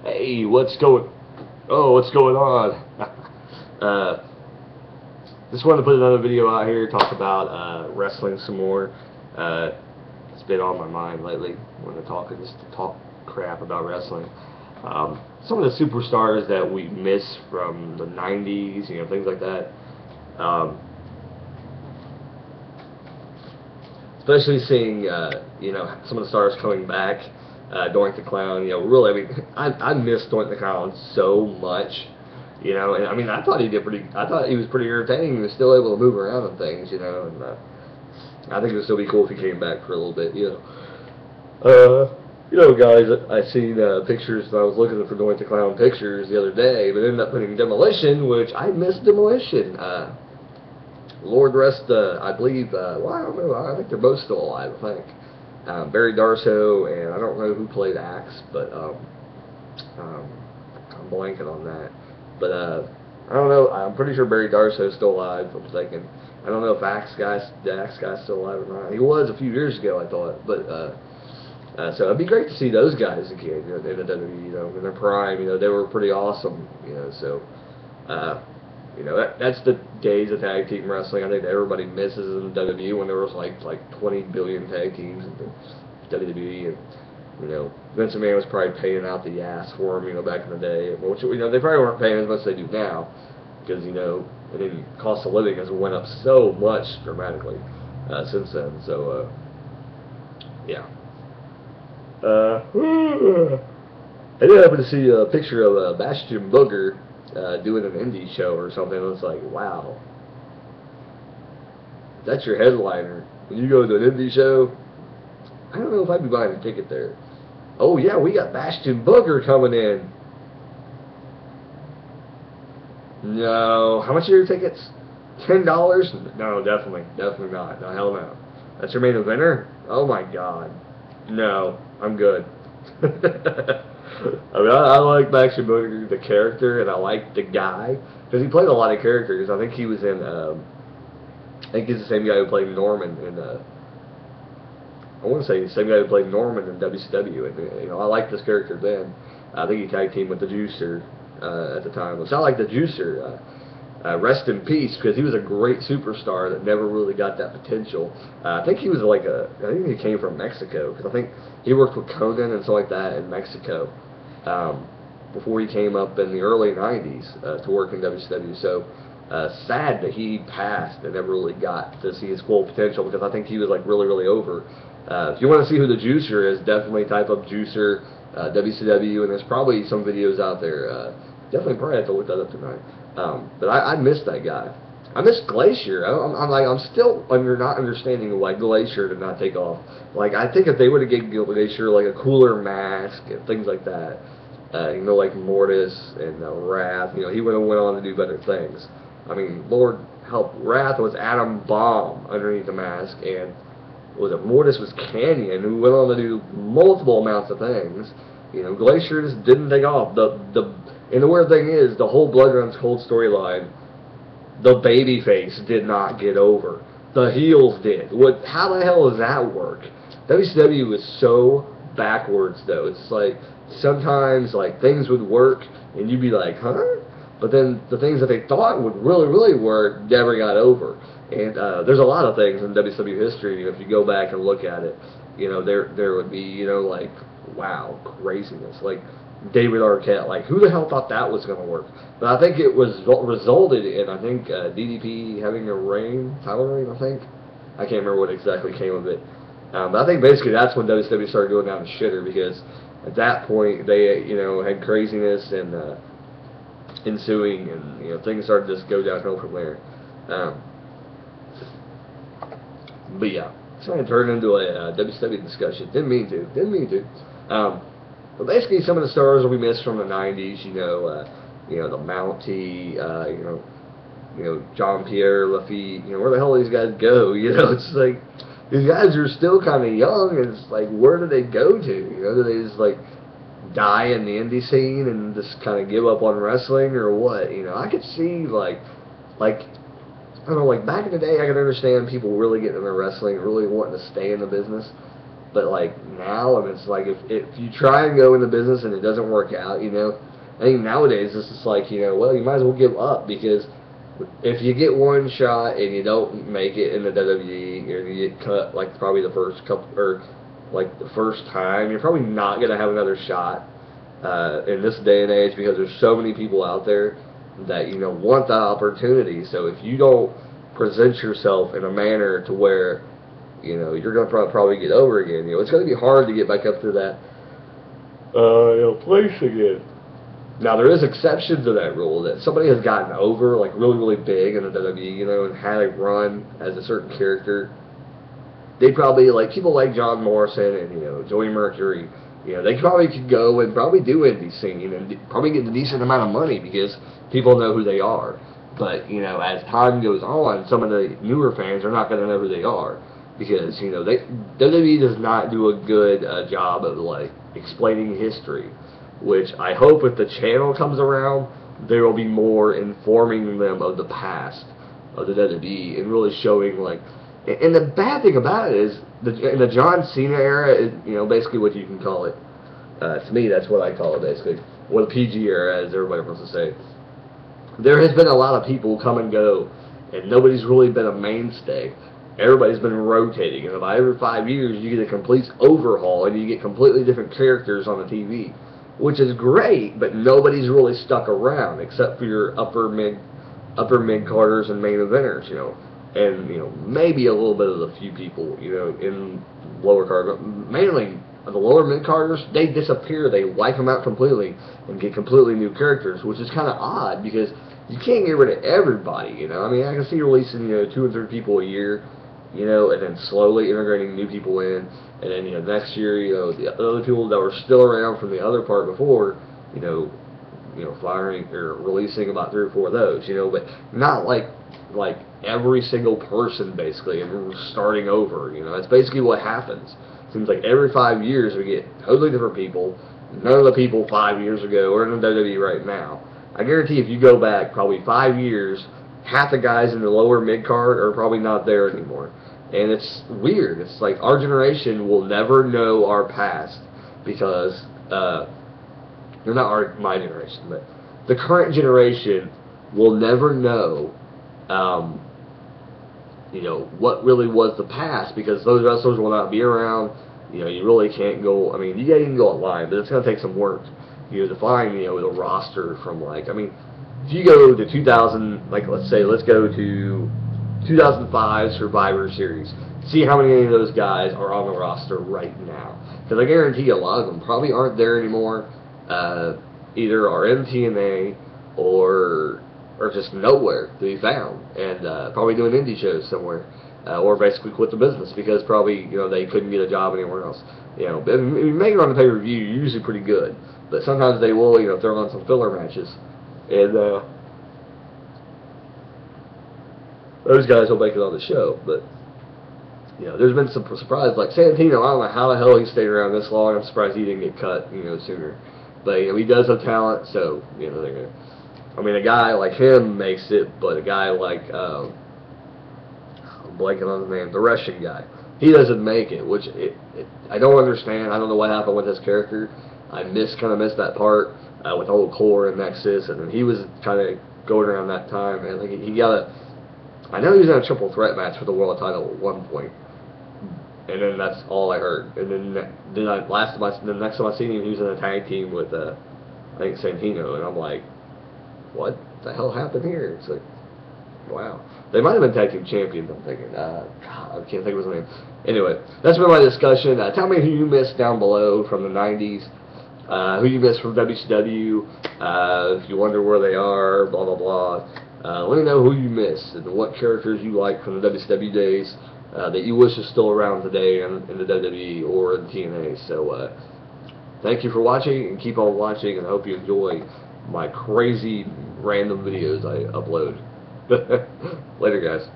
Hey, what's going on? Just wanted to put another video out here, talk about wrestling some more. It's been on my mind lately when I'm talking, just to talk crap about wrestling. Some of the superstars that we miss from the 90s, things like that. Especially seeing, some of the stars coming back. Doink the Clown, really, I miss Doink the Clown so much, and I thought I thought he was pretty entertaining. He was still able to move around and things, and I think it would still be cool if he came back for a little bit, guys, I seen pictures, and I was looking for Doink the Clown pictures the other day, but ended up putting Demolition, which I miss Demolition. Lord rest, I believe, well, I don't know, I think they're both still alive, I think. Barry Darso, and I don't know who played Axe, but I'm blanking on that. But I don't know. I'm pretty sure Barry Darso is still alive. I'm thinking. I don't know if the Axe guy's still alive or not. He was a few years ago, I thought. But so it'd be great to see those guys again. In the WWE, in their prime. They were pretty awesome. So. That's the days of tag team wrestling. I think that everybody misses in the WWE when there was like 20 billion tag teams in the WWE, and Vince McMahon was probably paying out the ass for them, back in the day. Which they probably weren't paying as much as they do now, because and then cost of living has went up so much dramatically since then. So yeah. I did happen to see a picture of Bastion Booger doing an indie show or something. It's like, wow, that's your headliner. When you go to an indie show, I don't know if I'd be buying a ticket there. Oh yeah, we got Bastion Booger coming in. No, how much are your tickets? $10? No, definitely not. No, hell no. That's your main eventer? Oh my God. No, I'm good. I like Bastion Booger, the character, and I like the guy, because he played a lot of characters. I think he was in, I think he's the same guy who played Norman in, I want to say he's the same guy who played Norman in WCW, and, I liked this character then. I think he tag teamed with the Juicer, at the time. It's not like the Juicer, rest in peace, because he was a great superstar that never really got that potential. I think he was I think he came from Mexico, because I think he worked with Conan and stuff like that in Mexico before he came up in the early 90s to work in WCW. So sad that he passed and never really got to see his full potential, because I think he was really over. If you want to see who the Juicer is, definitely type up Juicer WCW, and there's probably some videos out there. Definitely probably have to look that up tonight. But I miss that guy. I miss Glacier. I'm still not understanding why Glacier did not take off. I think if they would have given Glacier a cooler mask and things like that, like Mortis and Wrath, he would have went on to do better things. Lord help, Wrath was Adam Bomb underneath the mask, and Mortis was Canyon, who went on to do multiple amounts of things. Glacier just didn't take off. And the weird thing is, the whole Blood Runs Cold storyline, the babyface did not get over. The heels did. How the hell does that work? WCW was so backwards, though. It's sometimes things would work, and you'd be like, huh? But then the things that they thought would really work never got over. And there's a lot of things in WCW history, if you go back and look at it, there would be, wow, craziness. David Arquette, who the hell thought that was going to work? But I think it was resulted in, DDP having a reign, title reign, I think. I can't remember what exactly came of it. But I think basically that's when WCW started going down the shitter, because at that point they, had craziness and ensuing, and things started to just go downhill from there. But yeah, it's going to turn into a WCW discussion. Didn't mean to. But basically, some of the stars that we missed from the 90s, the Mountie, John Pierre Lafitte, where the hell do these guys go? It's these guys are still kind of young, and it's where do they go to? Do they just die in the indie scene and just kind of give up on wrestling, or what? I could see I don't know, back in the day, I could understand people really getting into wrestling, really wanting to stay in the business. But like now, and it's like if you try and go into business and it doesn't work out, you know, I think nowadays it's just like, you know, well, you might as well give up, because if you get one shot and you don't make it in the WWE, or you get cut like probably the first couple, or like the first time, you're probably not gonna have another shot in this day and age, because there's so many people out there that, you know, want that opportunity. So if you don't present yourself in a manner to where, you know, you're gonna probably get over again, you know, it's gonna be hard to get back up to that you know, place again. Now, there is exceptions to that rule, that somebody has gotten over, like, really, really big in the WWE, you know, and had a run as a certain character. They probably, like, people like John Morrison and, you know, Joey Mercury, you know, they probably could go and probably do indie singing and probably get a decent amount of money because people know who they are. But, you know, as time goes on, some of the newer fans are not going to know who they are, because, you know, WWE does not do a good job of, like, explaining history. Which I hope if the channel comes around, there will be more informing them of the past of the WWE and really showing, like, and the bad thing about it is, in the John Cena era, is, you know, basically what you can call it. To me, that's what I call it, basically. Or the PG era, as everybody wants to say. There has been a lot of people come and go, and nobody's really been a mainstay. Everybody's been rotating, and about every 5 years, you get a complete overhaul, and you get completely different characters on the TV. Which is great, but nobody's really stuck around except for your upper mid carders and main eventers, you know, and, you know, maybe a little bit of the few people, you know, in lower card, but mainly the lower mid carders, they disappear, they wipe them out completely and get completely new characters, which is kind of odd because you can't get rid of everybody, you know. I mean, I can see releasing, you know, 2 or 3 people a year, you know, and then slowly integrating new people in, and then, you know, next year, you know, the other people that were still around from the other part before, you know, firing or releasing about 3 or 4 of those, you know, but not like every single person basically, and starting over, you know. That's basically what happens. Seems like every 5 years we get totally different people. None of the people 5 years ago are in the WWE right now. I guarantee if you go back probably 5 years, half the guys in the lower mid card are probably not there anymore. And it's weird. It's like our generation will never know our past because, they're not my generation, but the current generation will never know, you know, what really was the past, because those wrestlers will not be around. You know, you really can't go, I mean, you can go online, but it's going to take some work, you know, to find, you know, the roster from, like, I mean, if you go to 2000, like, let's go to 2005 Survivor Series, see how many of those guys are on the roster right now. Because I guarantee a lot of them probably aren't there anymore, either are in TNA or just nowhere to be found, and probably doing indie shows somewhere, or basically quit the business because probably, you know, they couldn't get a job anywhere else. You know, if you make it on the pay-per-view, you're usually pretty good, but sometimes they will, you know, throw on some filler matches, and those guys will make it on the show. But, you know, there's been some surprises, like Santino. I don't know how the hell he stayed around this long. I'm surprised he didn't get cut, you know, sooner. But, you know, he does have talent, so, you know, they're gonna, I mean, a guy like him makes it, but a guy like, I'm blanking on his name, the Russian guy, he doesn't make it, which I don't understand. I don't know what happened with his character. I kind of missed that part with old Core and Nexus, and then he was kind of going around that time, and I think he got a, I know he was in a triple threat match for the world title at one point, and then that's all I heard. And then the next time I seen him, he was in a tag team with I think Santino, and I'm like, what the hell happened here? It's like, wow. They might have been tag team champions, I'm thinking. God, I can't think of his name. Anyway, that's been my discussion. Tell me who you missed down below from the 90s. Who you missed from WCW. If you wonder where they are, blah, blah, blah. Let me know who you missed and what characters you like from the WCW days that you wish is still around today in the WWE or in TNA. So, thank you for watching, and keep on watching, and I hope you enjoy my crazy random videos I upload. Later, guys.